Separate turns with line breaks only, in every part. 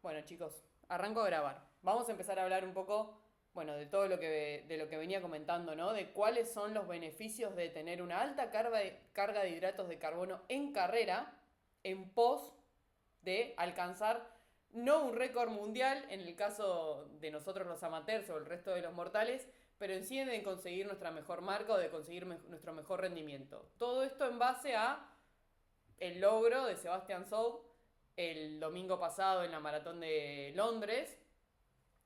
Bueno, chicos, arranco a grabar. Vamos a empezar a hablar un poco, bueno, de lo que venía comentando, ¿no? De cuáles son los beneficios de tener una alta carga de hidratos de carbono en carrera en pos de alcanzar no un récord mundial en el caso de nosotros los amateurs o el resto de los mortales, pero en sí de conseguir nuestra mejor marca o de conseguir nuestro mejor rendimiento. Todo esto en base a el logro de Sebastian Coe el domingo pasado en la maratón de Londres,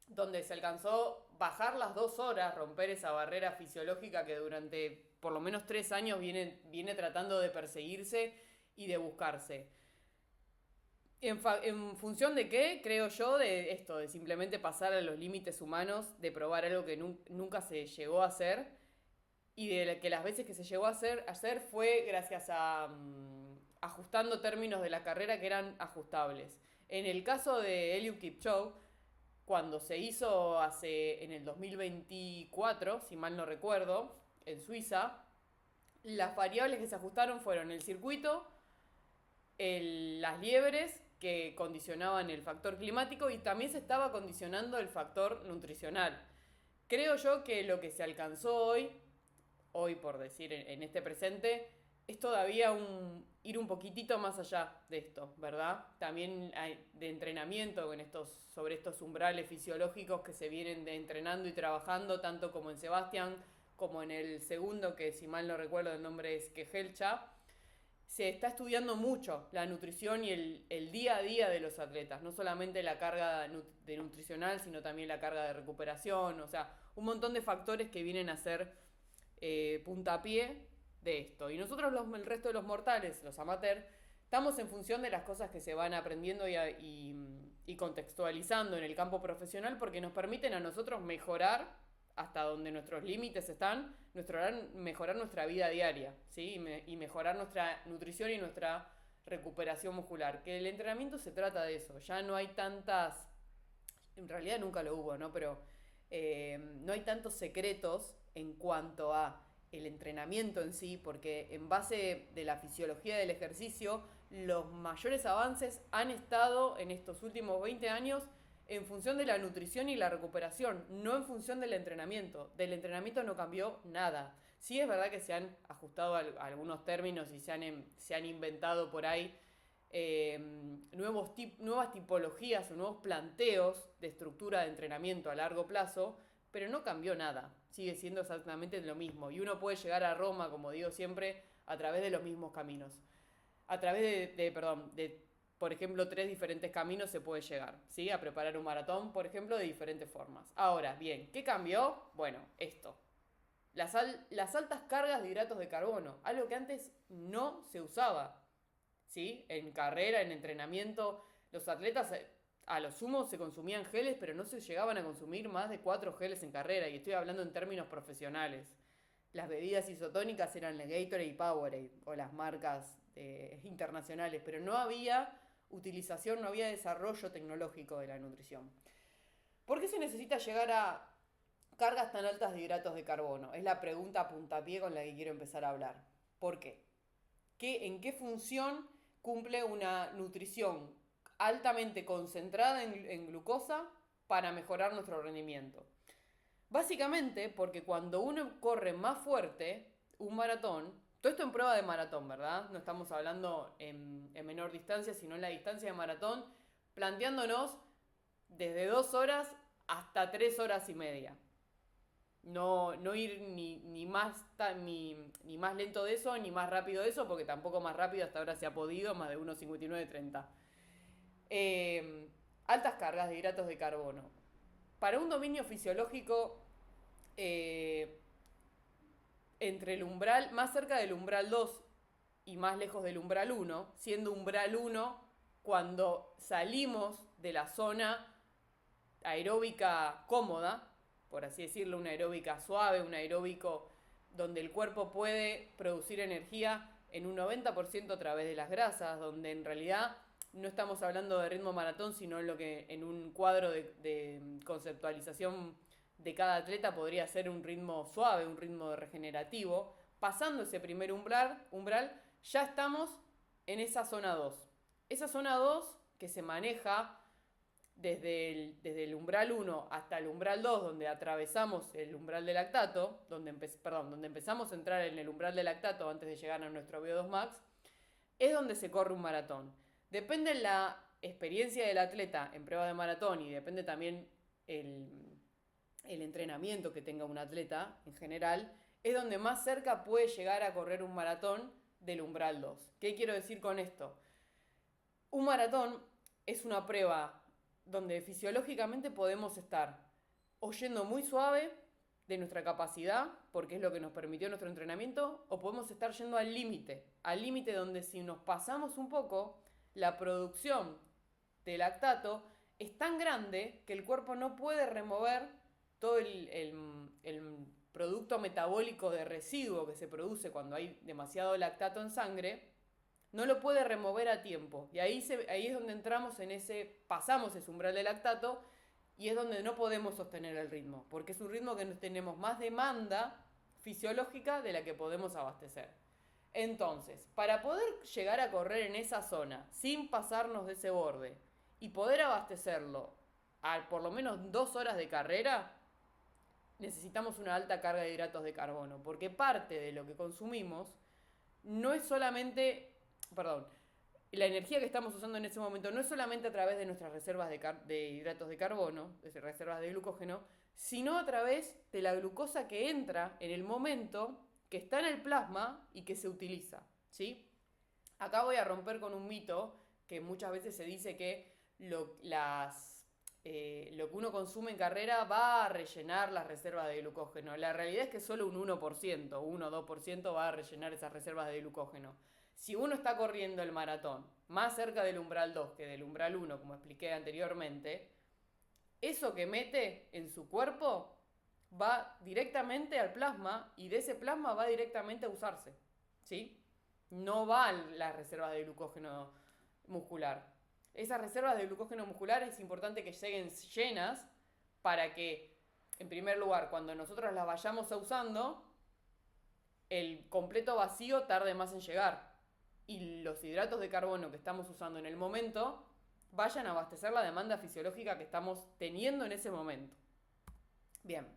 donde se alcanzó bajar las 2 horas, romper esa barrera fisiológica que durante por lo menos 3 años viene tratando de perseguirse y de buscarse. En función de qué, creo yo, de esto, de simplemente pasar a los límites humanos, de probar algo que nunca se llegó a hacer y de que las veces que se llegó a hacer fue gracias a ajustando términos de la carrera que eran ajustables. En el caso de Eliud Kipchoge, cuando se hizo en el 2024, si mal no recuerdo, en Suiza, las variables que se ajustaron fueron el circuito, las liebres que condicionaban el factor climático y también se estaba condicionando el factor nutricional. Creo yo que lo que se alcanzó hoy por decir en este presente, es todavía ir un poquitito más allá de esto, ¿verdad? También hay de entrenamiento sobre estos umbrales fisiológicos que se vienen entrenando y trabajando, tanto como en Sebastián, como en el segundo, que si mal no recuerdo el nombre es Kejelcha. Se está estudiando mucho la nutrición y el día a día de los atletas, no solamente la carga de nutricional, sino también la carga de recuperación, o sea, un montón de factores que vienen a ser puntapié de esto. Y nosotros, el resto de los mortales, los amateurs, estamos en función de las cosas que se van aprendiendo y contextualizando en el campo profesional porque nos permiten a nosotros mejorar hasta donde nuestros límites están, mejorar nuestra vida diaria, ¿sí? Y mejorar nuestra nutrición y nuestra recuperación muscular. Que el entrenamiento se trata de eso, ya no hay tantas, en realidad nunca lo hubo, ¿no? Pero no hay tantos secretos en cuanto a el entrenamiento en sí, porque en base de la fisiología del ejercicio, los mayores avances han estado en estos últimos 20 años en función de la nutrición y la recuperación, no en función del entrenamiento. Del entrenamiento no cambió nada. Sí es verdad que se han ajustado algunos términos y se han inventado por ahí nuevas tipologías o nuevos planteos de estructura de entrenamiento a largo plazo, pero no cambió nada. Sigue siendo exactamente lo mismo. Y uno puede llegar a Roma, como digo siempre, a través de los mismos caminos. A través de por ejemplo, 3 diferentes caminos se puede llegar, ¿sí? A preparar un maratón, por ejemplo, de diferentes formas. Ahora, bien, ¿qué cambió? Bueno, esto. Las altas cargas de hidratos de carbono, algo que antes no se usaba. ¿Sí? En carrera, en entrenamiento, los atletas a lo sumo se consumían geles, pero no se llegaban a consumir más de 4 geles en carrera, y estoy hablando en términos profesionales. Las bebidas isotónicas eran la Gatorade y Powerade, o las marcas internacionales, pero no había utilización, no había desarrollo tecnológico de la nutrición. ¿Por qué se necesita llegar a cargas tan altas de hidratos de carbono? Es la pregunta a puntapié con la que quiero empezar a hablar. ¿Por qué? ¿En qué función cumple una nutrición altamente concentrada en glucosa para mejorar nuestro rendimiento? Básicamente porque cuando uno corre más fuerte, un maratón, todo esto en prueba de maratón, ¿verdad? No estamos hablando en menor distancia, sino en la distancia de maratón, planteándonos desde 2 horas hasta 3 horas y media. No ir ni más lento de eso, ni más rápido de eso, porque tampoco más rápido hasta ahora se ha podido, más de 1,59,30. Altas cargas de hidratos de carbono. Para un dominio fisiológico, eh, entre el umbral, más cerca del umbral 2 y más lejos del umbral 1, siendo umbral 1 cuando salimos de la zona aeróbica cómoda, por así decirlo, una aeróbica suave, un aeróbico donde el cuerpo puede producir energía en un 90% a través de las grasas, donde en realidad no estamos hablando de ritmo maratón, sino en un cuadro de conceptualización de cada atleta podría ser un ritmo suave, un ritmo regenerativo. Pasando ese primer umbral ya estamos en esa zona 2. Esa zona 2 que se maneja desde el umbral 1 hasta el umbral 2, donde atravesamos el umbral de lactato, donde empezamos a entrar en el umbral de lactato antes de llegar a nuestro VO2 max, es donde se corre un maratón. Depende la experiencia del atleta en prueba de maratón y depende también el entrenamiento que tenga un atleta en general, es donde más cerca puede llegar a correr un maratón del umbral 2. ¿Qué quiero decir con esto? Un maratón es una prueba donde fisiológicamente podemos estar o yendo muy suave de nuestra capacidad, porque es lo que nos permitió nuestro entrenamiento, o podemos estar yendo al límite donde si nos pasamos un poco, la producción de lactato es tan grande que el cuerpo no puede remover todo el producto metabólico de residuo que se produce cuando hay demasiado lactato en sangre, no lo puede remover a tiempo. Y ahí es donde entramos pasamos ese umbral de lactato y es donde no podemos sostener el ritmo, porque es un ritmo que tenemos más demanda fisiológica de la que podemos abastecer. Entonces, para poder llegar a correr en esa zona sin pasarnos de ese borde y poder abastecerlo a por lo menos 2 horas de carrera, necesitamos una alta carga de hidratos de carbono, porque parte de lo que consumimos no es solamente, la energía que estamos usando en ese momento no es solamente a través de nuestras reservas de hidratos de carbono, de reservas de glucógeno, sino a través de la glucosa que entra en el momento que está en el plasma y que se utiliza, ¿sí? Acá voy a romper con un mito que muchas veces se dice que lo que uno consume en carrera va a rellenar las reservas de glucógeno. La realidad es que solo un 1%, 1 o 2% va a rellenar esas reservas de glucógeno. Si uno está corriendo el maratón más cerca del umbral 2 que del umbral 1, como expliqué anteriormente, eso que mete en su cuerpo va directamente al plasma y de ese plasma va directamente a usarse, ¿sí? No va a las reservas de glucógeno muscular. Esas reservas de glucógeno muscular es importante que lleguen llenas para que, en primer lugar, cuando nosotros las vayamos usando, el completo vacío tarde más en llegar y los hidratos de carbono que estamos usando en el momento vayan a abastecer la demanda fisiológica que estamos teniendo en ese momento. Bien,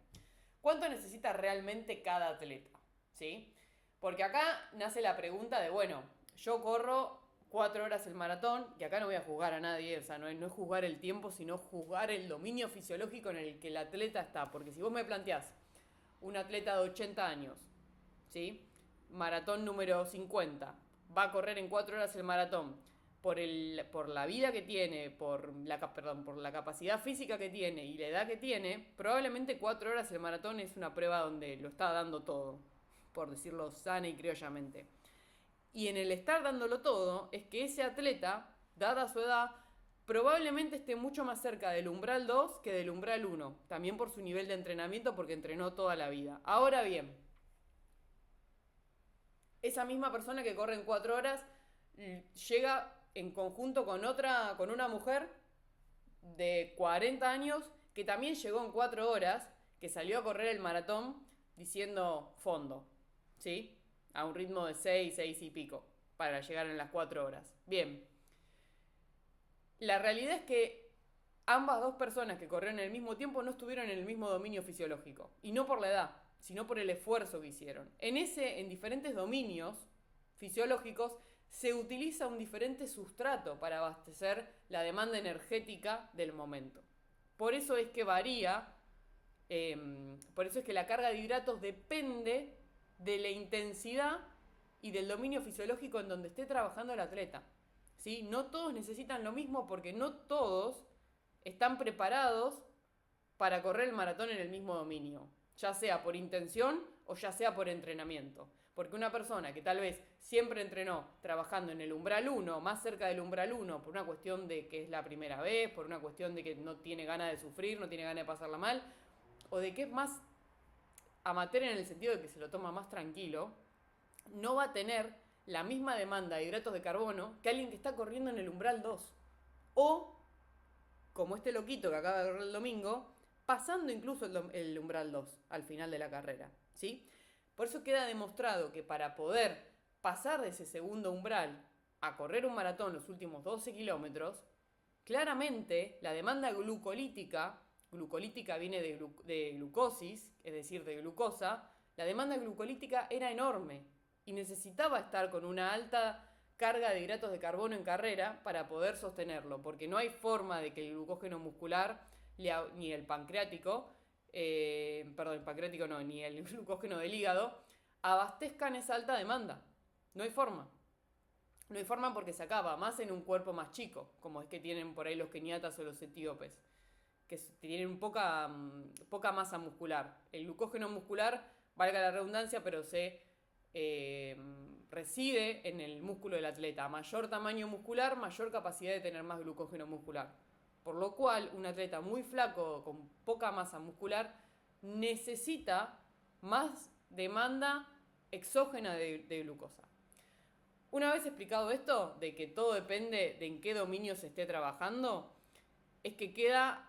¿cuánto necesita realmente cada atleta? ¿Sí? Porque acá nace la pregunta de, bueno, yo corro 4 horas el maratón, y acá no voy a juzgar a nadie, o sea, no es juzgar el tiempo, sino juzgar el dominio fisiológico en el que el atleta está. Porque si vos me planteás un atleta de 80 años, ¿sí? Maratón número 50, va a correr en 4 horas el maratón, por la vida que tiene, por la capacidad física que tiene y la edad que tiene, probablemente 4 horas el maratón es una prueba donde lo está dando todo, por decirlo sana y criollamente. Y en el estar dándolo todo, es que ese atleta, dada su edad, probablemente esté mucho más cerca del umbral 2 que del umbral 1, también por su nivel de entrenamiento, porque entrenó toda la vida. Ahora bien, esa misma persona que corre en 4 horas llega en conjunto con una mujer de 40 años que también llegó en 4 horas, que salió a correr el maratón diciendo fondo, ¿sí? A un ritmo de 6 y pico, para llegar en las 4 horas. Bien, la realidad es que ambas dos personas que corrieron en el mismo tiempo no estuvieron en el mismo dominio fisiológico, y no por la edad, sino por el esfuerzo que hicieron. En diferentes dominios fisiológicos se utiliza un diferente sustrato para abastecer la demanda energética del momento. Por eso es que varía, por eso es que la carga de hidratos depende de la intensidad y del dominio fisiológico en donde esté trabajando el atleta, ¿sí? No todos necesitan lo mismo porque no todos están preparados para correr el maratón en el mismo dominio, ya sea por intención o ya sea por entrenamiento. Porque una persona que tal vez siempre entrenó trabajando en el umbral 1, más cerca del umbral 1, por una cuestión de que es la primera vez, por una cuestión de que no tiene ganas de sufrir, no tiene ganas de pasarla mal, o de que es más amateur en el sentido de que se lo toma más tranquilo, no va a tener la misma demanda de hidratos de carbono que alguien que está corriendo en el umbral 2. O, como este loquito que acaba de correr el domingo, pasando incluso el umbral 2 al final de la carrera, ¿sí? Por eso queda demostrado que para poder pasar de ese segundo umbral a correr un maratón los últimos 12 kilómetros, claramente la demanda glucolítica viene de glucosis, es decir, de glucosa, la demanda glucolítica era enorme y necesitaba estar con una alta carga de hidratos de carbono en carrera para poder sostenerlo, porque no hay forma de que el glucógeno muscular ni el pancreático, el pancreático no, ni el glucógeno del hígado, abastezcan esa alta demanda. No hay forma. No hay forma porque se acaba, más en un cuerpo más chico, como es que tienen por ahí los keniatas o los etíopes, que tienen poca masa muscular. El glucógeno muscular, valga la redundancia, pero se reside en el músculo del atleta. A mayor tamaño muscular, mayor capacidad de tener más glucógeno muscular. Por lo cual, un atleta muy flaco, con poca masa muscular, necesita más demanda exógena de glucosa. Una vez explicado esto, de que todo depende de en qué dominio se esté trabajando, es que queda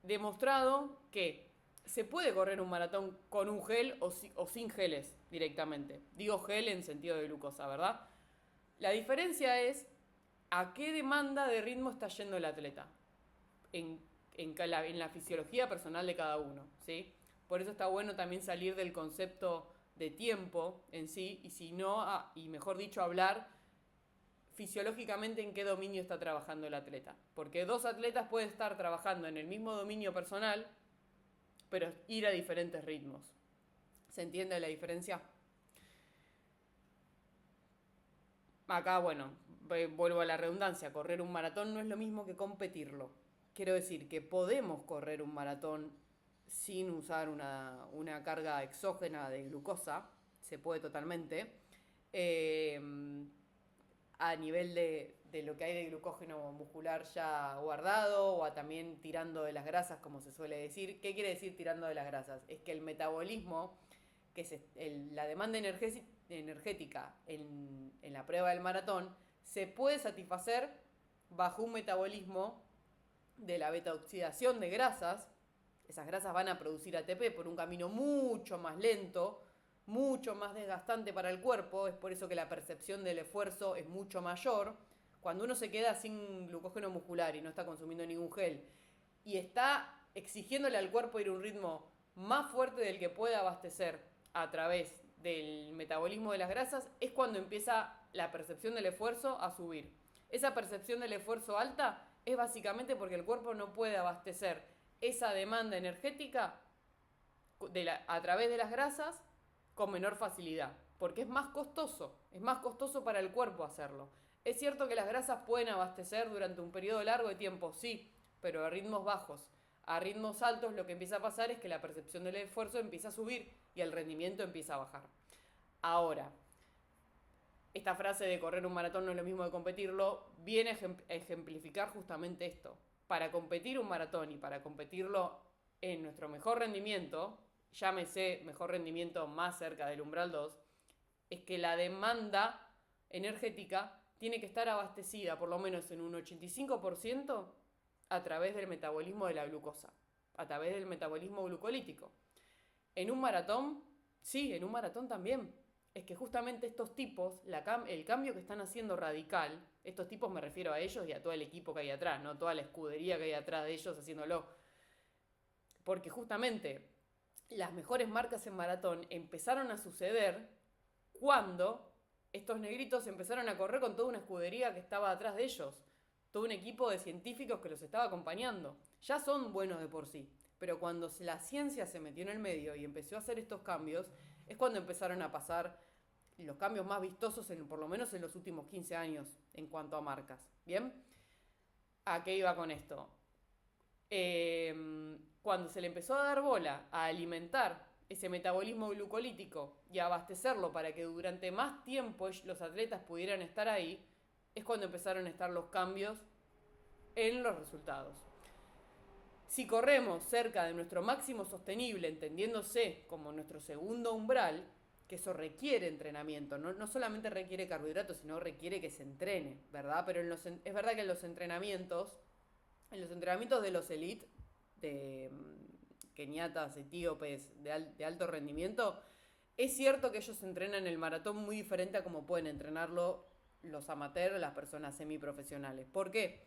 demostrado que se puede correr un maratón con un gel o sin geles directamente. Digo gel en sentido de glucosa, ¿verdad? La diferencia es a qué demanda de ritmo está yendo el atleta en la fisiología personal de cada uno, ¿sí? Por eso está bueno también salir del concepto de tiempo en sí, y si no, y mejor dicho, hablar fisiológicamente en qué dominio está trabajando el atleta. Porque dos atletas pueden estar trabajando en el mismo dominio personal, pero ir a diferentes ritmos. ¿Se entiende la diferencia? Acá, bueno, vuelvo a la redundancia, correr un maratón no es lo mismo que competirlo. Quiero decir que podemos correr un maratón sin usar una carga exógena de glucosa, se puede totalmente, a nivel de lo que hay de glucógeno muscular ya guardado o también tirando de las grasas, como se suele decir. ¿Qué quiere decir tirando de las grasas? Es que el metabolismo, que es la demanda energética en la prueba del maratón, se puede satisfacer bajo un metabolismo de la beta-oxidación de grasas. Esas grasas van a producir ATP por un camino mucho más lento, mucho más desgastante para el cuerpo. Es por eso que la percepción del esfuerzo es mucho mayor. Cuando uno se queda sin glucógeno muscular y no está consumiendo ningún gel y está exigiéndole al cuerpo ir a un ritmo más fuerte del que puede abastecer a través del metabolismo de las grasas, es cuando empieza la percepción del esfuerzo a subir. Esa percepción del esfuerzo alta es básicamente porque el cuerpo no puede abastecer esa demanda energética a través de las grasas con menor facilidad, porque es más costoso para el cuerpo hacerlo. Es cierto que las grasas pueden abastecer durante un periodo largo de tiempo, sí, pero a ritmos bajos. A ritmos altos lo que empieza a pasar es que la percepción del esfuerzo empieza a subir y el rendimiento empieza a bajar. Ahora, esta frase de correr un maratón no es lo mismo que competirlo, viene a ejemplificar justamente esto. Para competir un maratón y para competirlo en nuestro mejor rendimiento, llámese mejor rendimiento más cerca del umbral 2, es que la demanda energética tiene que estar abastecida por lo menos en un 85% a través del metabolismo de la glucosa, a través del metabolismo glucolítico. En un maratón, sí, en un maratón también. Es que justamente estos tipos, el cambio que están haciendo radical, estos tipos me refiero a ellos y a todo el equipo que hay atrás, no toda la escudería que hay atrás de ellos haciéndolo. Porque justamente las mejores marcas en maratón empezaron a suceder cuando estos negritos empezaron a correr con toda una escudería que estaba atrás de ellos, todo un equipo de científicos que los estaba acompañando. Ya son buenos de por sí, pero cuando la ciencia se metió en el medio y empezó a hacer estos cambios, es cuando empezaron a pasar los cambios más vistosos, por lo menos en los últimos 15 años, en cuanto a marcas. ¿Bien? ¿A qué iba con esto? Cuando se le empezó a dar bola a alimentar ese metabolismo glucolítico y a abastecerlo para que durante más tiempo los atletas pudieran estar ahí, es cuando empezaron a estar los cambios en los resultados. Si corremos cerca de nuestro máximo sostenible, entendiéndose como nuestro segundo umbral, que eso requiere entrenamiento, no solamente requiere carbohidratos, sino requiere que se entrene, ¿verdad? Pero es verdad que en los entrenamientos de los elite, de keniatas, etíopes, de alto rendimiento, es cierto que ellos entrenan el maratón muy diferente a como pueden entrenarlo los amateurs, las personas semiprofesionales. ¿Por qué?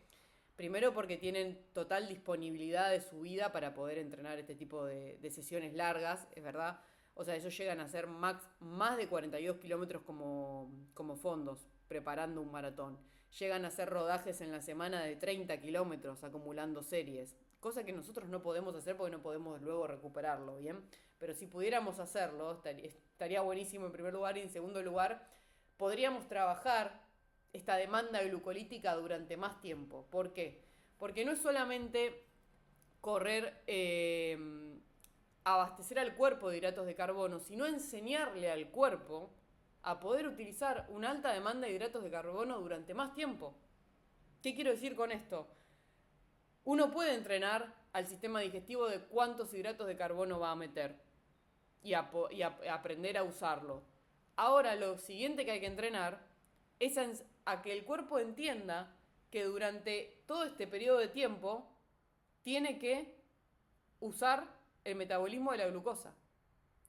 Primero porque tienen total disponibilidad de su vida para poder entrenar este tipo de sesiones largas, es verdad. O sea, ellos llegan a hacer más de 42 kilómetros como fondos, preparando un maratón. Llegan a hacer rodajes en la semana de 30 kilómetros, acumulando series. Cosa que nosotros no podemos hacer porque no podemos luego recuperarlo, ¿bien? Pero si pudiéramos hacerlo, estaría buenísimo en primer lugar. Y en segundo lugar, podríamos trabajar esta demanda glucolítica durante más tiempo. ¿Por qué? Porque no es solamente correr, abastecer al cuerpo de hidratos de carbono, sino enseñarle al cuerpo a poder utilizar una alta demanda de hidratos de carbono durante más tiempo. ¿Qué quiero decir con esto? Uno puede entrenar al sistema digestivo de cuántos hidratos de carbono va a meter y aprender a usarlo. Ahora lo siguiente que hay que entrenar es a que el cuerpo entienda que durante todo este periodo de tiempo tiene que usar el metabolismo de la glucosa.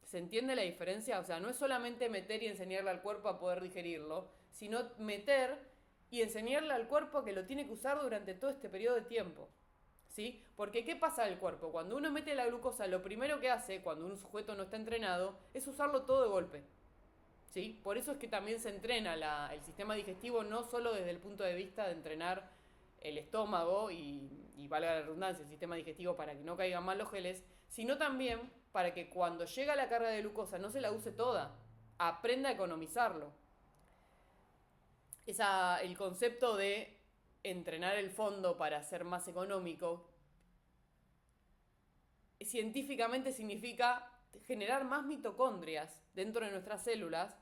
¿Se entiende la diferencia? O sea, no es solamente meter y enseñarle al cuerpo a poder digerirlo, sino meter y enseñarle al cuerpo que lo tiene que usar durante todo este periodo de tiempo. ¿Sí? Porque ¿qué pasa al cuerpo? Cuando uno mete la glucosa, lo primero que hace, cuando un sujeto no está entrenado, es usarlo todo de golpe. ¿Sí? Por eso es que también se entrena el sistema digestivo, no solo desde el punto de vista de entrenar el estómago y valga la redundancia, el sistema digestivo para que no caigan mal los geles, sino también para que cuando llega la carga de glucosa no se la use toda, aprenda a economizarlo. El concepto de entrenar el fondo para ser más económico, científicamente significa generar más mitocondrias dentro de nuestras células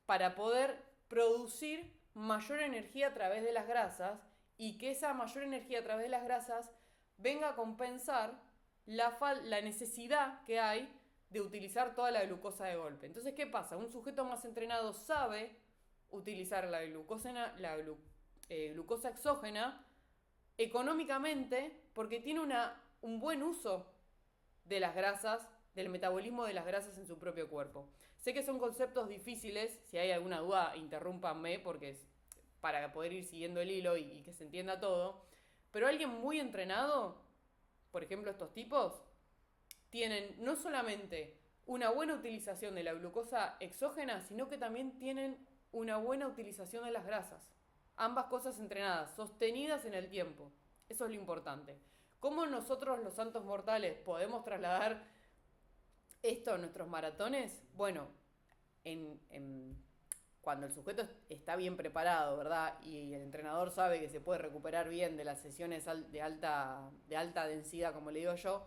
para poder producir mayor energía a través de las grasas y que esa mayor energía a través de las grasas venga a compensar la necesidad que hay de utilizar toda la glucosa de golpe. Entonces, ¿qué pasa? Un sujeto más entrenado sabe utilizar la glucosa exógena económicamente porque tiene un buen uso de las grasas, del metabolismo de las grasas en su propio cuerpo. Sé que son conceptos difíciles, si hay alguna duda, interrúmpanme porque es para poder ir siguiendo el hilo y que se entienda todo. Pero alguien muy entrenado, por ejemplo estos tipos, tienen no solamente una buena utilización de la glucosa exógena, sino que también tienen una buena utilización de las grasas. Ambas cosas entrenadas, sostenidas en el tiempo. Eso es lo importante. ¿Cómo nosotros los santos mortales podemos trasladar esto a nuestros maratones? Bueno, cuando el sujeto está bien preparado, ¿verdad? Y el entrenador sabe que se puede recuperar bien de las sesiones de alta densidad, como le digo yo,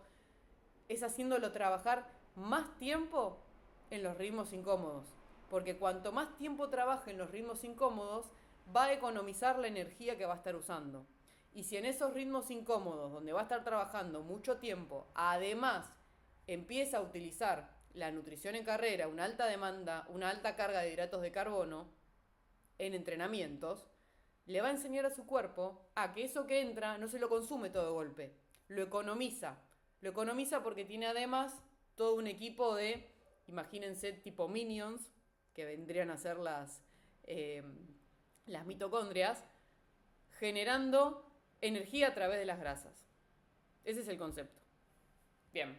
es haciéndolo trabajar más tiempo en los ritmos incómodos. Porque cuanto más tiempo trabaje en los ritmos incómodos, va a economizar la energía que va a estar usando. Y si en esos ritmos incómodos, donde va a estar trabajando mucho tiempo, además empieza a utilizar la nutrición en carrera, una alta demanda, una alta carga de hidratos de carbono en entrenamientos, le va a enseñar a su cuerpo a que eso que entra no se lo consume todo de golpe, lo economiza. Lo economiza porque tiene además todo un equipo de, imagínense, tipo minions, que vendrían a ser las mitocondrias, generando energía a través de las grasas. Ese es el concepto. Bien.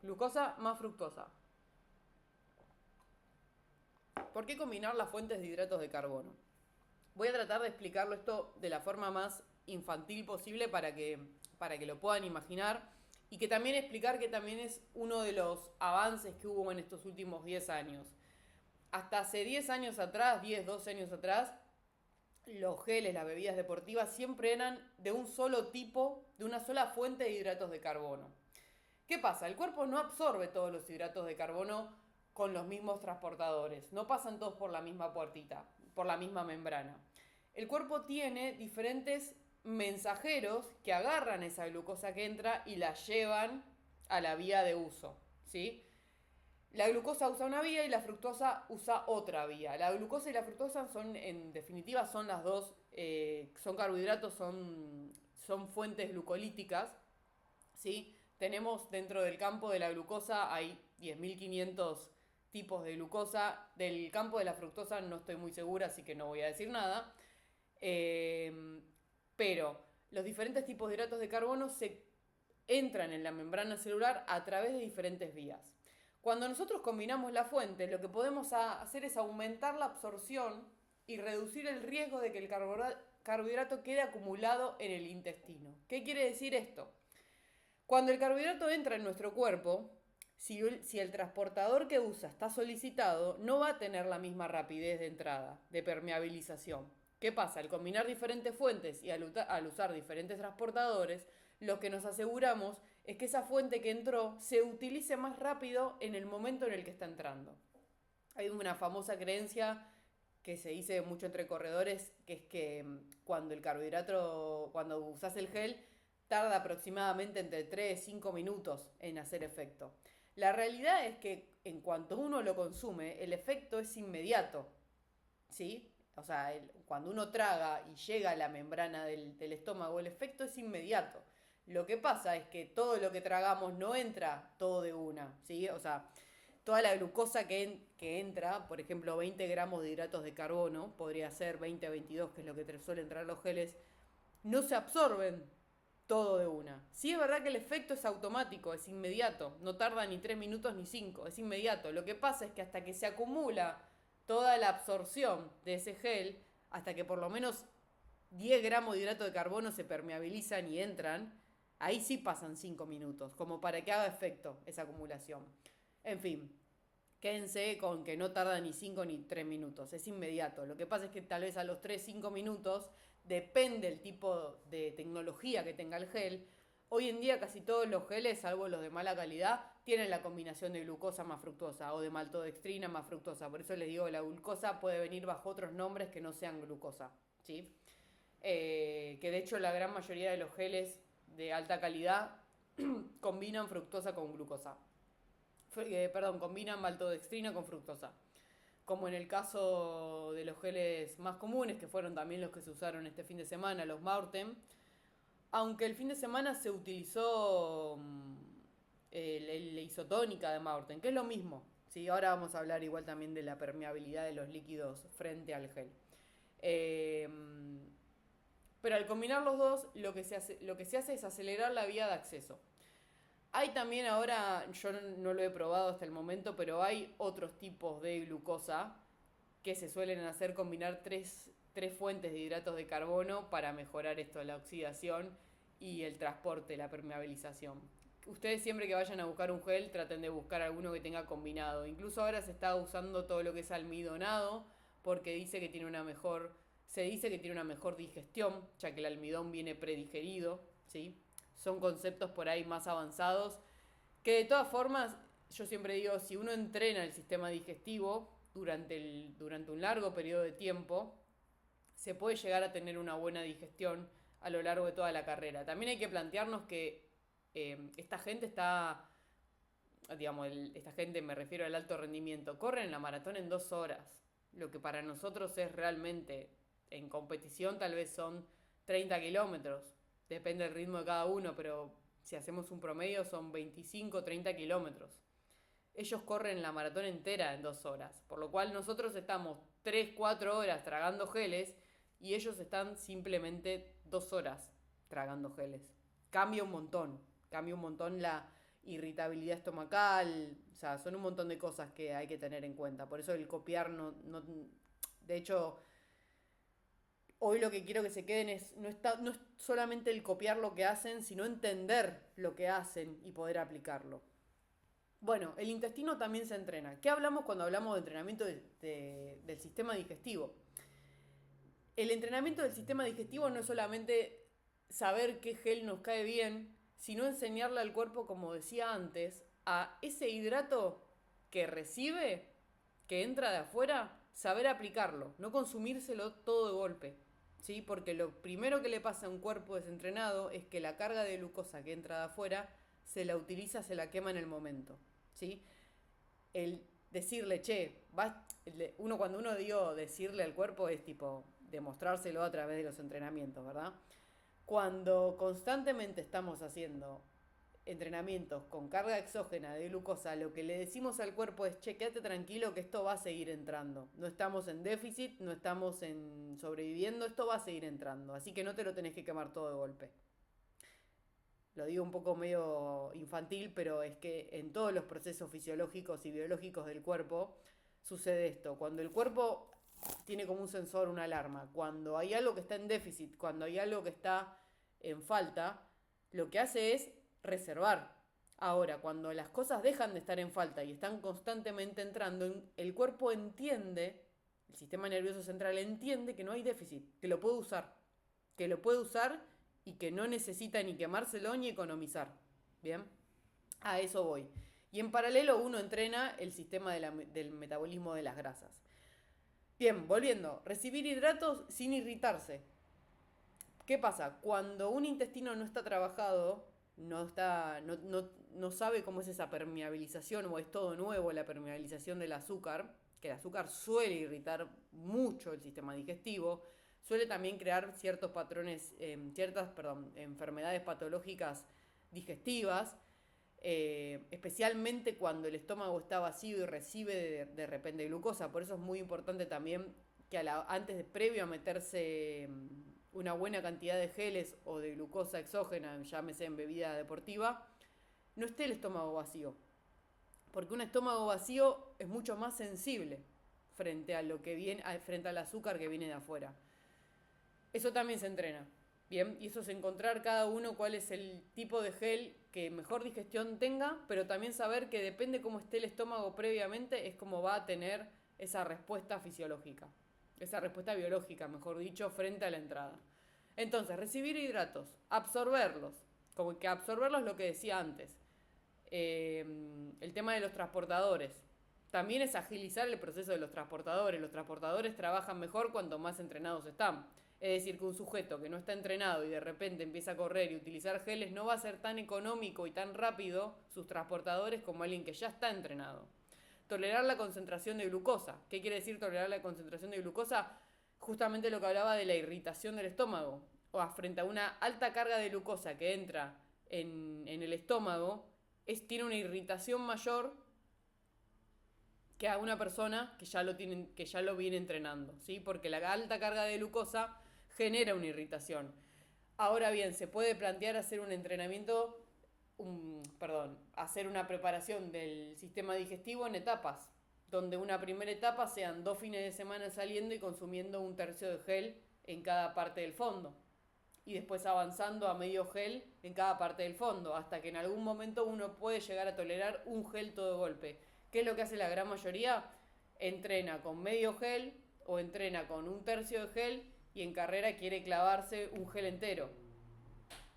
Glucosa más fructosa. ¿Por qué combinar las fuentes de hidratos de carbono? Voy a tratar de explicarlo esto de la forma más infantil posible para que lo puedan imaginar y que también explicar que también es uno de los avances que hubo en estos últimos 10 años. Hasta hace 10 años atrás, 10, 12 años atrás, los geles, las bebidas deportivas siempre eran de un solo tipo, de una sola fuente de hidratos de carbono. ¿Qué pasa? El cuerpo no absorbe todos los hidratos de carbono con los mismos transportadores, no pasan todos por la misma puertita, por la misma membrana. El cuerpo tiene diferentes mensajeros que agarran esa glucosa que entra y la llevan a la vía de uso, ¿sí? La glucosa usa una vía y la fructosa usa otra vía. La glucosa y la fructosa son, en definitiva, son las dos, son carbohidratos, son fuentes glucolíticas, ¿sí? Tenemos dentro del campo de la glucosa, hay 10.500 tipos de glucosa. Del campo de la fructosa no estoy muy segura, así que no voy a decir nada. Eh, pero los diferentes tipos de hidratos de carbono se entran en la membrana celular a través de diferentes vías. Cuando nosotros combinamos la fuente, lo que podemos hacer es aumentar la absorción y reducir el riesgo de que el carbohidrato quede acumulado en el intestino. ¿Qué quiere decir esto? Cuando el carbohidrato entra en nuestro cuerpo, si el transportador que usa está solicitado, no va a tener la misma rapidez de entrada, de permeabilización. ¿Qué pasa? Al combinar diferentes fuentes y al usar diferentes transportadores, lo que nos aseguramos es que esa fuente que entró se utilice más rápido en el momento en el que está entrando. Hay una famosa creencia que se dice mucho entre corredores, que es que cuando el carbohidrato, cuando usas el gel, tarda aproximadamente entre 3 y 5 minutos en hacer efecto. La realidad es que en cuanto uno lo consume, el efecto es inmediato, ¿sí? O sea, cuando uno traga y llega a la membrana del estómago, el efecto es inmediato. Lo que pasa es que todo lo que tragamos no entra todo de una, ¿sí? O sea, toda la glucosa que entra, por ejemplo, 20 gramos de hidratos de carbono, podría ser 20 a 22, que es lo que suelen traer los geles, no se absorben todo de una. Sí es verdad que el efecto es automático, es inmediato, no tarda ni 3 minutos ni 5, es inmediato. Lo que pasa es que hasta que se acumula toda la absorción de ese gel, hasta que por lo menos 10 gramos de hidrato de carbono se permeabilizan y entran, ahí sí pasan 5 minutos, como para que haga efecto esa acumulación. En fin, quédense con que no tarda ni 5 ni 3 minutos, es inmediato. Lo que pasa es que tal vez a los 3 5 minutos, depende el tipo de tecnología que tenga el gel. Hoy en día casi todos los geles, salvo los de mala calidad, tienen la combinación de glucosa más fructosa o de maltodextrina más fructosa. Por eso les digo, la glucosa puede venir bajo otros nombres que no sean glucosa, ¿sí? Que de hecho la gran mayoría de los geles de alta calidad combinan fructosa con glucosa. Perdón, combinan maltodextrina con fructosa. Como en el caso de los geles más comunes, que fueron también los que se usaron este fin de semana, los Maurten. Aunque el fin de semana se utilizó la isotónica de Maurten, que es lo mismo. ¿Sí? Ahora vamos a hablar igual también de la permeabilidad de los líquidos frente al gel. Eh, pero al combinar los dos, lo que se hace es acelerar la vía de acceso. Hay también ahora, yo no lo he probado hasta el momento, pero hay otros tipos de glucosa que se suelen hacer combinar tres fuentes de hidratos de carbono para mejorar esto, la oxidación y el transporte, la permeabilización. Ustedes siempre que vayan a buscar un gel traten de buscar alguno que tenga combinado. Incluso ahora se está usando todo lo que es almidonado porque se dice que tiene una mejor digestión, ya que el almidón viene predigerido, ¿sí? Son conceptos por ahí más avanzados que de todas formas, yo siempre digo, si uno entrena el sistema digestivo durante un largo periodo de tiempo, se puede llegar a tener una buena digestión a lo largo de toda la carrera. También hay que plantearnos que esta gente está, digamos, esta gente, me refiero al alto rendimiento, corren la maratón en 2 horas, lo que para nosotros es realmente, en competición tal vez son 30 kilómetros, depende del ritmo de cada uno, pero si hacemos un promedio son 25, 30 kilómetros. Ellos corren la maratón entera en 2 horas, por lo cual nosotros estamos 3, 4 horas tragando geles y ellos están simplemente 2 horas tragando geles. Cambia un montón la irritabilidad estomacal, o sea, son un montón de cosas que hay que tener en cuenta. Por eso el copiar de hecho, hoy lo que quiero que se queden no es solamente el copiar lo que hacen, sino entender lo que hacen y poder aplicarlo. Bueno, el intestino también se entrena. ¿Qué hablamos cuando hablamos de entrenamiento del sistema digestivo? El entrenamiento del sistema digestivo no es solamente saber qué gel nos cae bien, sino enseñarle al cuerpo, como decía antes, a ese hidrato que recibe, que entra de afuera, saber aplicarlo, no consumírselo todo de golpe. ¿Sí? Porque lo primero que le pasa a un cuerpo desentrenado es que la carga de glucosa que entra de afuera se la utiliza, se la quema en el momento. ¿Sí? El decirle, cuando uno digo decirle al cuerpo es tipo demostrárselo a través de los entrenamientos, ¿verdad? Cuando constantemente estamos haciendo entrenamientos con carga exógena de glucosa, lo que le decimos al cuerpo es, che, quédate tranquilo que esto va a seguir entrando. No estamos en déficit, no estamos en sobreviviendo, esto va a seguir entrando. Así que no te lo tenés que quemar todo de golpe. Lo digo un poco medio infantil, pero es que en todos los procesos fisiológicos y biológicos del cuerpo sucede esto. Cuando el cuerpo tiene como un sensor, una alarma, cuando hay algo que está en déficit, cuando hay algo que está en falta, lo que hace es reservar. Ahora, cuando las cosas dejan de estar en falta y están constantemente entrando, el cuerpo entiende, el sistema nervioso central entiende que no hay déficit, que lo puede usar, que lo puede usar y que no necesita ni quemárselo ni economizar. Bien, a eso voy. Y en paralelo uno entrena el sistema del metabolismo de las grasas. Bien, volviendo, recibir hidratos sin irritarse. ¿Qué pasa? Cuando un intestino no está trabajado, no sabe cómo es esa permeabilización o es todo nuevo la permeabilización del azúcar, que el azúcar suele irritar mucho el sistema digestivo, suele también crear ciertos patrones, enfermedades patológicas digestivas, especialmente cuando el estómago está vacío y recibe de repente glucosa. Por eso es muy importante también que previo a meterse una buena cantidad de geles o de glucosa exógena, llámese en bebida deportiva, no esté el estómago vacío. Porque un estómago vacío es mucho más sensible frente a lo que viene, frente al azúcar que viene de afuera. Eso también se entrena. Bien, y eso es encontrar cada uno cuál es el tipo de gel que mejor digestión tenga, pero también saber que depende cómo esté el estómago previamente, es como va a tener esa respuesta fisiológica, esa respuesta biológica, mejor dicho, frente a la entrada. Entonces, recibir hidratos, absorberlos, como que absorberlos lo que decía antes. El tema de los transportadores. También es agilizar el proceso de los transportadores. Los transportadores trabajan mejor cuanto más entrenados están. Es decir, que un sujeto que no está entrenado y de repente empieza a correr y utilizar geles no va a ser tan económico y tan rápido sus transportadores como alguien que ya está entrenado. Tolerar la concentración de glucosa. ¿Qué quiere decir tolerar la concentración de glucosa? Justamente lo que hablaba de la irritación del estómago. O frente a una alta carga de glucosa que entra en el estómago, tiene una irritación mayor que a una persona que ya lo viene entrenando, ¿sí? Porque la alta carga de glucosa genera una irritación. Ahora bien, se puede plantear hacer un entrenamiento, hacer una preparación del sistema digestivo en etapas, donde una primera etapa sean 2 fines de semana saliendo y consumiendo 1/3 de gel en cada parte del fondo. Y después avanzando a medio gel en cada parte del fondo, hasta que en algún momento uno puede llegar a tolerar un gel todo de golpe. ¿Qué es lo que hace la gran mayoría? Entrena con medio gel o entrena con 1/3 de gel y en carrera quiere clavarse un gel entero.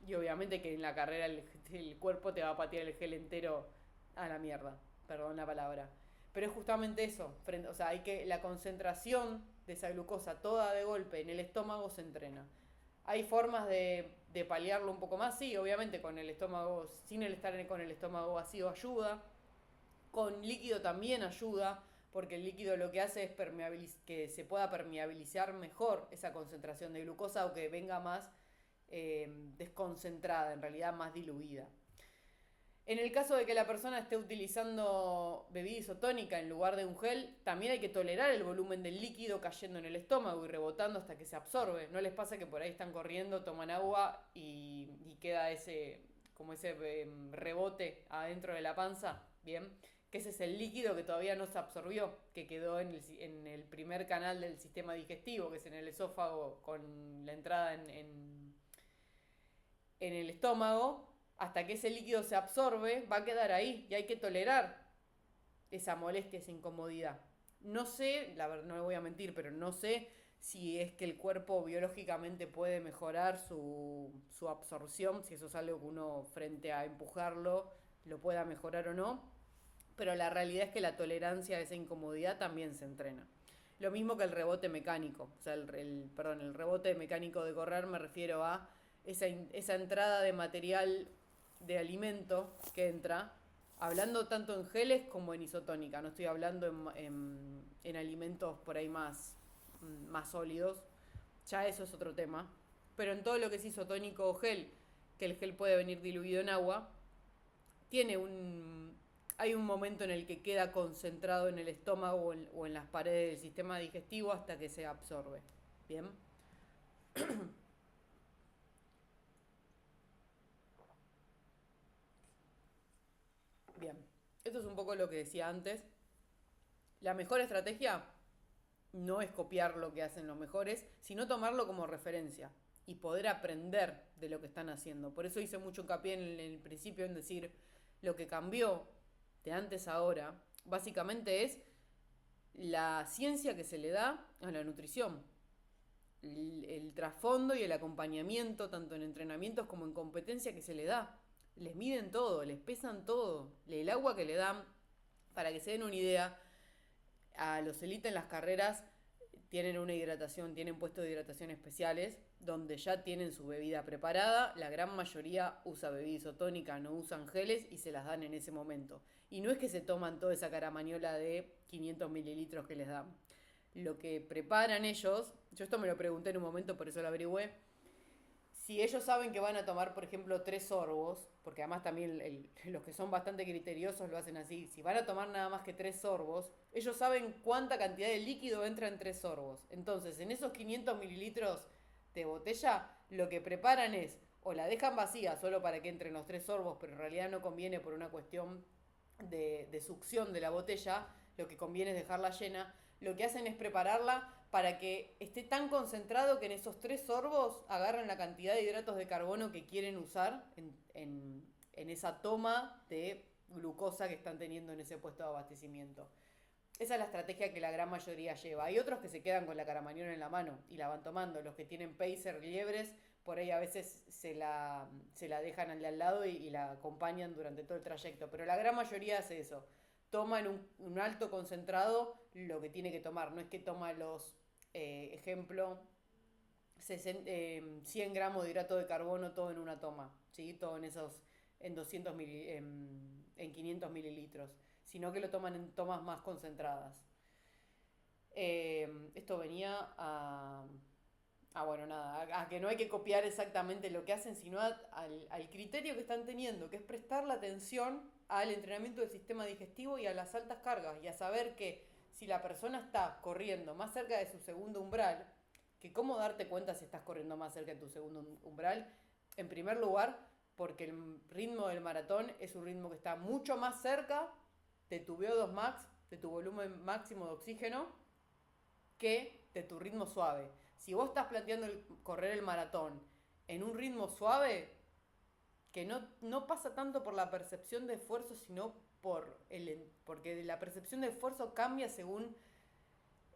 Y obviamente que en la carrera el cuerpo te va a patear el gel entero a la mierda, perdón la palabra. Pero es justamente eso, o sea, la concentración de esa glucosa toda de golpe en el estómago se entrena. Hay formas de paliarlo un poco más, sí, obviamente con el estómago, sin el estar con el estómago vacío ayuda. Con líquido también ayuda, porque el líquido lo que hace es que se pueda permeabilizar mejor esa concentración de glucosa o que venga más desconcentrada, en realidad más diluida. En el caso de que la persona esté utilizando bebida isotónica en lugar de un gel, también hay que tolerar el volumen del líquido cayendo en el estómago y rebotando hasta que se absorbe. ¿No les pasa que por ahí están corriendo, toman agua y queda ese rebote adentro de la panza? Bien, que ese es el líquido que todavía no se absorbió, que quedó en el primer canal del sistema digestivo, que es en el esófago con la entrada en el estómago. Hasta que ese líquido se absorbe, va a quedar ahí y hay que tolerar esa molestia, esa incomodidad. No sé, la verdad no me voy a mentir, pero no sé si es que el cuerpo biológicamente puede mejorar su absorción, si eso es algo que uno frente a empujarlo lo pueda mejorar o no, pero la realidad es que la tolerancia a esa incomodidad también se entrena. Lo mismo que el rebote mecánico, o sea, el rebote mecánico de correr me refiero a esa entrada de material de alimento que entra, hablando tanto en geles como en isotónica, no estoy hablando en alimentos por ahí más sólidos, ya eso es otro tema, pero en todo lo que es isotónico o gel, que el gel puede venir diluido en agua, tiene hay un momento en el que queda concentrado en el estómago o en las paredes del sistema digestivo hasta que se absorbe. Bien. Bien. Esto es un poco lo que decía antes. La mejor estrategia no es copiar lo que hacen los mejores, sino tomarlo como referencia y poder aprender de lo que están haciendo. Por eso hice mucho hincapié en el principio en decir lo que cambió de antes a ahora, básicamente es la ciencia que se le da a la nutrición, el trasfondo y el acompañamiento, tanto en entrenamientos como en competencia que se le da. Les miden todo, les pesan todo, el agua que le dan, para que se den una idea, a los élites en las carreras tienen una hidratación, tienen puestos de hidratación especiales, donde ya tienen su bebida preparada. La gran mayoría usa bebida isotónica, no usan geles y se las dan en ese momento. Y no es que se toman toda esa caramañola de 500 mililitros que les dan. Lo que preparan ellos, yo esto me lo pregunté en un momento, por eso lo averigüé, si ellos saben que van a tomar, por ejemplo, 3 sorbos, porque además también los que son bastante criteriosos lo hacen así, si van a tomar nada más que 3 sorbos, ellos saben cuánta cantidad de líquido entra en 3 sorbos. Entonces, en esos 500 mililitros de botella, lo que preparan es, o la dejan vacía solo para que entren los 3 sorbos, pero en realidad no conviene por una cuestión de succión de la botella, lo que conviene es dejarla llena. Lo que hacen es prepararla para que esté tan concentrado que en esos 3 sorbos agarren la cantidad de hidratos de carbono que quieren usar en esa toma de glucosa que están teniendo en ese puesto de abastecimiento. Esa es la estrategia que la gran mayoría lleva. Hay otros que se quedan con la caramañona en la mano y la van tomando. Los que tienen pacer, liebres, por ahí a veces se la dejan al lado y la acompañan durante todo el trayecto. Pero la gran mayoría hace eso. Toma en un alto concentrado lo que tiene que tomar. No es que toma los, ejemplo, 100 gramos de hidrato de carbono todo en una toma. ¿Sí? Todo en 200 en 500 mililitros. Sino que lo toman en tomas más concentradas. Esto venía bueno, nada, a que no hay que copiar exactamente lo que hacen, sino al criterio que están teniendo, que es prestar la atención al entrenamiento del sistema digestivo y a las altas cargas, y a saber que si la persona está corriendo más cerca de su segundo umbral, que cómo darte cuenta si estás corriendo más cerca de tu segundo umbral, en primer lugar, porque el ritmo del maratón es un ritmo que está mucho más cerca de tu VO2 max, de tu volumen máximo de oxígeno, que de tu ritmo suave. Si vos estás planteando correr el maratón en un ritmo suave, que no pasa tanto por la percepción de esfuerzo, sino porque la percepción de esfuerzo cambia según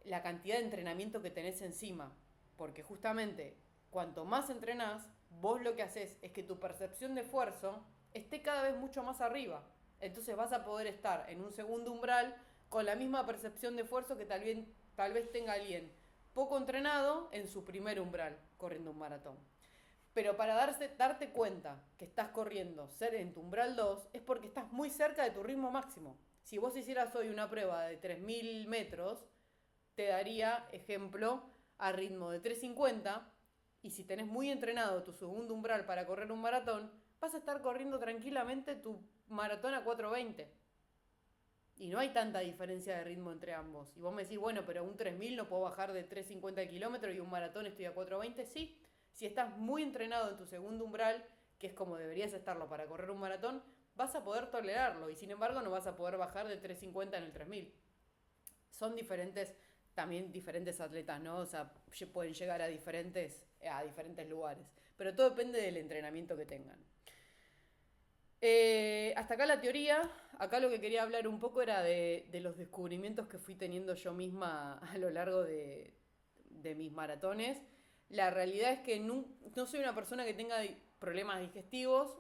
la cantidad de entrenamiento que tenés encima. Porque justamente, cuanto más entrenás, vos lo que haces es que tu percepción de esfuerzo esté cada vez mucho más arriba. Entonces vas a poder estar en un segundo umbral con la misma percepción de esfuerzo que tal vez tenga alguien poco entrenado en su primer umbral corriendo un maratón. Pero para darte cuenta que estás corriendo ser en tu umbral 2 es porque estás muy cerca de tu ritmo máximo. Si vos hicieras hoy una prueba de 3000 metros, te daría, ejemplo, a ritmo de 350, y si tenés muy entrenado tu segundo umbral para correr un maratón, vas a estar corriendo tranquilamente tu maratón a 420. Y no hay tanta diferencia de ritmo entre ambos. Y vos me decís, bueno, pero un 3000 no puedo bajar de 350 kilómetros y un maratón estoy a 420. Sí, si estás muy entrenado en tu segundo umbral, que es como deberías estarlo para correr un maratón, vas a poder tolerarlo. Y sin embargo no vas a poder bajar de 350 en el 3000. Son también diferentes atletas, ¿no? O sea, pueden llegar a diferentes lugares. Pero todo depende del entrenamiento que tengan. Hasta acá la teoría. Acá lo que quería hablar un poco era de los descubrimientos que fui teniendo yo misma a lo largo de mis maratones. La realidad es que no soy una persona que tenga problemas digestivos.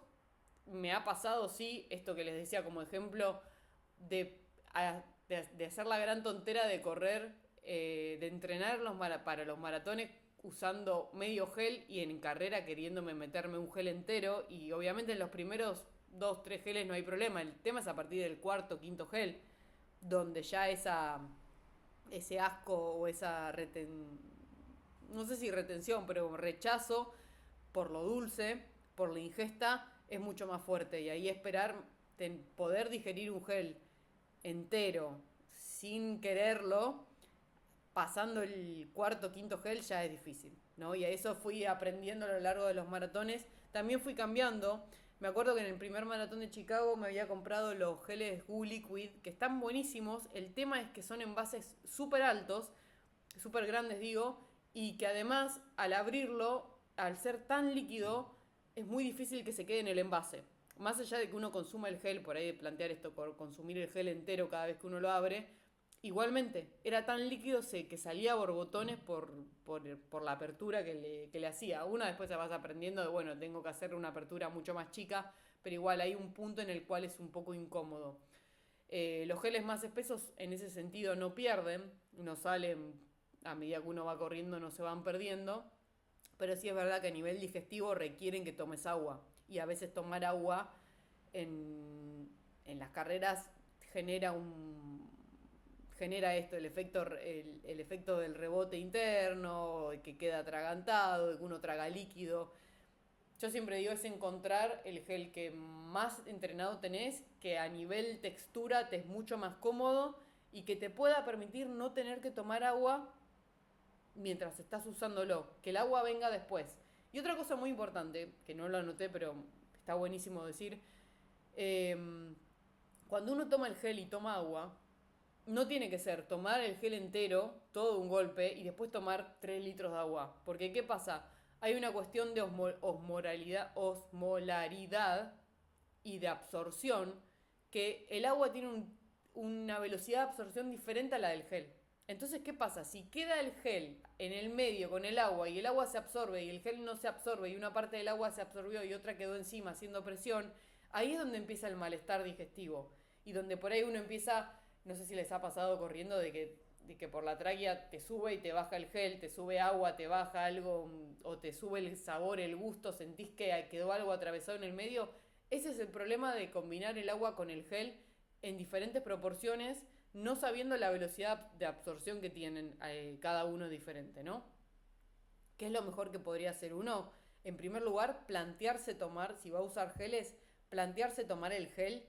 Me ha pasado, sí, esto que les decía como ejemplo, de hacer la gran tontera de correr, de entrenar para los maratones usando medio gel y en carrera queriéndome meterme un gel entero. Y obviamente en los primeros 2, 3 geles no hay problema. El tema es a partir del cuarto, quinto gel, donde ya ese asco o esa no sé si retención, pero rechazo por lo dulce, por la ingesta, es mucho más fuerte. Y ahí esperar poder digerir un gel entero sin quererlo, pasando el cuarto, quinto gel ya es difícil, ¿no? Y a eso fui aprendiendo a lo largo de los maratones. También fui cambiando. Me acuerdo que en el primer maratón de Chicago me había comprado los geles Goo Liquid, que están buenísimos. El tema es que son envases súper altos, súper grandes digo, y que además al abrirlo, al ser tan líquido, es muy difícil que se quede en el envase. Más allá de que uno consuma el gel, por ahí de plantear esto, consumir el gel entero cada vez que uno lo abre, igualmente era tan líquido que salía borbotones por la apertura que le hacía. Una después ya vas aprendiendo de, bueno, tengo que hacer una apertura mucho más chica, pero igual hay un punto en el cual es un poco incómodo. Los geles más espesos en ese sentido no pierden, no salen a medida que uno va corriendo, no se van perdiendo, pero sí es verdad que a nivel digestivo requieren que tomes agua y a veces tomar agua en las carreras genera genera esto, el efecto del rebote interno, que queda atragantado, que uno traga líquido. Yo siempre digo es encontrar el gel que más entrenado tenés, que a nivel textura te es mucho más cómodo y que te pueda permitir no tener que tomar agua mientras estás usándolo, que el agua venga después. Y otra cosa muy importante, que no lo anoté, pero está buenísimo decir, eh, cuando uno toma el gel y toma agua, no tiene que ser tomar el gel entero, todo un golpe, y después tomar 3 litros de agua. Porque ¿qué pasa? Hay una cuestión de osmolaridad y de absorción, que el agua tiene una velocidad de absorción diferente a la del gel. Entonces, ¿qué pasa? Si queda el gel en el medio con el agua y el agua se absorbe y el gel no se absorbe y una parte del agua se absorbió y otra quedó encima haciendo presión, ahí es donde empieza el malestar digestivo. Y donde por ahí uno empieza, no sé si les ha pasado corriendo, de que por la tráquea te sube y te baja el gel, te sube agua, te baja algo, o te sube el sabor, el gusto, sentís que quedó algo atravesado en el medio. Ese es el problema de combinar el agua con el gel en diferentes proporciones, no sabiendo la velocidad de absorción que tienen cada uno diferente, ¿no? ¿Qué es lo mejor que podría hacer uno? En primer lugar, plantearse tomar, si va a usar geles, plantearse tomar el gel